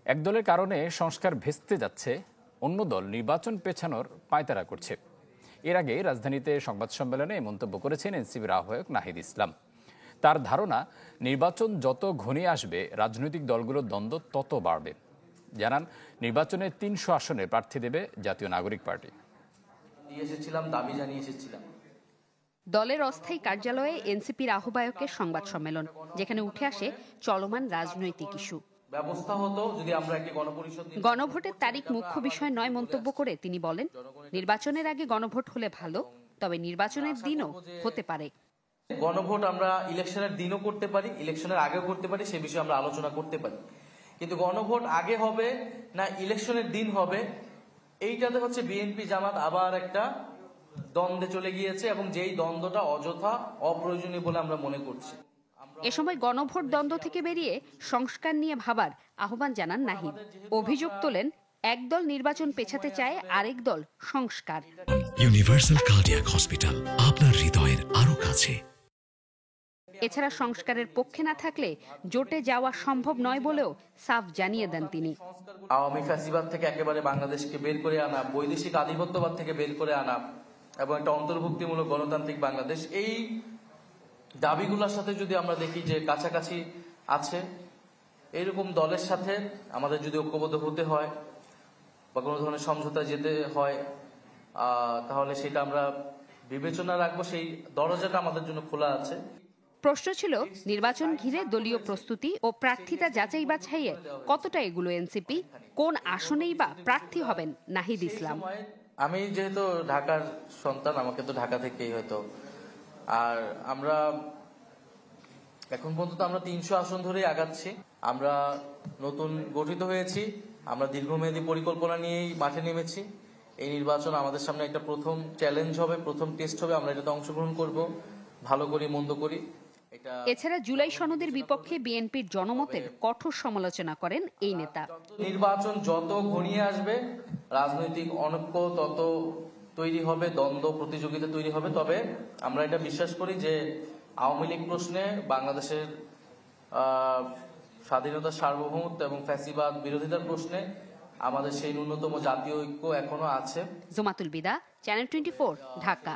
এক দলের কারণে সংস্কার ভেস্তে যাচ্ছে, অন্য দল নির্বাচন পেছানোর পায়তারা করছে। এর আগে রাজধানীতে সংবাদ সম্মেলনে মন্তব্য করেছেন এনসিপির আহ্বায়ক নাহিদ ইসলাম। তার ধারণা, নির্বাচন যত ঘনিয়ে আসবে রাজনৈতিক দলগুলোর দ্বন্দ্ব তত বাড়বে। জানান, নির্বাচনে ৩০০ আসনে প্রার্থী দেবে জাতীয় নাগরিক পার্টি। দাবি জানিয়ে এসেছিলাম। দলের অস্থায়ী কার্যালয়ে এনসিপির আহ্বায়কের সংবাদ সম্মেলন, যেখানে উঠে আসে চলমান রাজনৈতিক ইস্যু। ব্যবস্থা হতো যদি আমরা একটি গণপরিষদ। গণভোটের তারিখ মুখ্য বিষয় নয় মন্তব্য করে তিনি বলেন, নির্বাচনের আগে গণভোট হলে ভালো, তবে নির্বাচনের দিনও হতে পারে। গণভোট আমরা ইলেকশনের দিনও করতে পারি, ইলেকশনের আগেও করতে পারি, সে বিষয়ে আমরা আলোচনা করতে পারি। কিন্তু গণভোট আগে হবে না ইলেকশনের দিন হবে, এইটাতে হচ্ছে বিএনপি জামাত আবার একটা দ্বন্দ্বে চলে গিয়েছে, এবং যেই দ্বন্দ্বটা অযথা অপ্রয়োজনীয় বলে আমরা মনে করছি। এ সময় গণভোট দ্বন্দ্ব থেকে বেরিয়ে সংস্কার নিয়ে ভাবার আহ্বান জানান নাহিদ। অভিযোগ তোলেন, একদল নির্বাচন পেছাতে চায়, আরেক দল সংস্কার। ইউনিভার্সাল কার্ডিয়াক হসপিটাল, আপনার হৃদয়ের আরো কাছে। এছাড়া সংস্কারের পক্ষে না থাকলে জোটে যাওয়া সম্ভব নয় বলেও সাফ জানিয়ে দেন তিনি। আওয়ামী ফ্যাসিবাদ থেকে একেবারে বাংলাদেশকে বের করে আনা, বৈদেশিক আধিপত্যবাদ থেকে বের করে আনা এবং একটা অন্তর্ভুক্তিমূলক গণতান্ত্রিক বাংলাদেশ, এই দাবিগুলোর সাথে যদি আমরা দেখি যে কাছাকাছি আছে, এইরকম দলের সাথে আমাদের যদি ঐক্যবদ্ধ হতে হয় বা কোনো ধরনের সমঝোতা যেতে হয়, তাহলে সেটা আমরা বিবেচনা রাখবো। সেই দরজাটা আমাদের জন্য খোলা আছে। প্রশ্ন ছিল, নির্বাচন ঘিরে দলীয় প্রস্তুতি ও প্রার্থিতা যাচাই বাছাইয়ে কতটা এগুলো এনসিপি, কোন আসনেই বা প্রার্থী হবেন নাহিদ ইসলাম। আমি যেহেতু ঢাকার সন্তান, আমাকে তো ঢাকা থেকেই হয়তো, আর আমরা এখন পর্যন্ত আমরা ৩০০ আসন ধরেই আগাচ্ছি। আমরা নতুন গঠিত হয়েছি, আমরা দীর্ঘমেয়াদী পরিকল্পনা নিয়েই মাঠে নেমেছি। এই নির্বাচন আমাদের সামনে একটা প্রথম চ্যালেঞ্জ হবে, প্রথম টেস্ট হবে। আমরা এটাতে অংশগ্রহণ করব, ভালো করি মন্দ করি। এছাড়া জুলাই সনদের বিপক্ষে বিএনপির জনমতের কঠোর সমালোচনা করেন এই নেতা। নির্বাচন যত ঘনিয়ে আসবে রাজনৈতিক অনৈক্য তত তৈরি হবে, দ্বন্দ্ব প্রতিযোগিতা তৈরি হবে। তবে আমরা এটা বিশ্বাস করি যে আওয়ামী লীগ প্রশ্নে বাংলাদেশের স্বাধীনতা, সার্বভৌমত্ব এবং ফ্যাসিবাদ বিরোধিতার প্রশ্নে আমাদের সেই ন্যূনতম জাতীয় ঐক্য এখনো আছে। জুমাতুল বিদা, চ্যানেল 24, ঢাকা।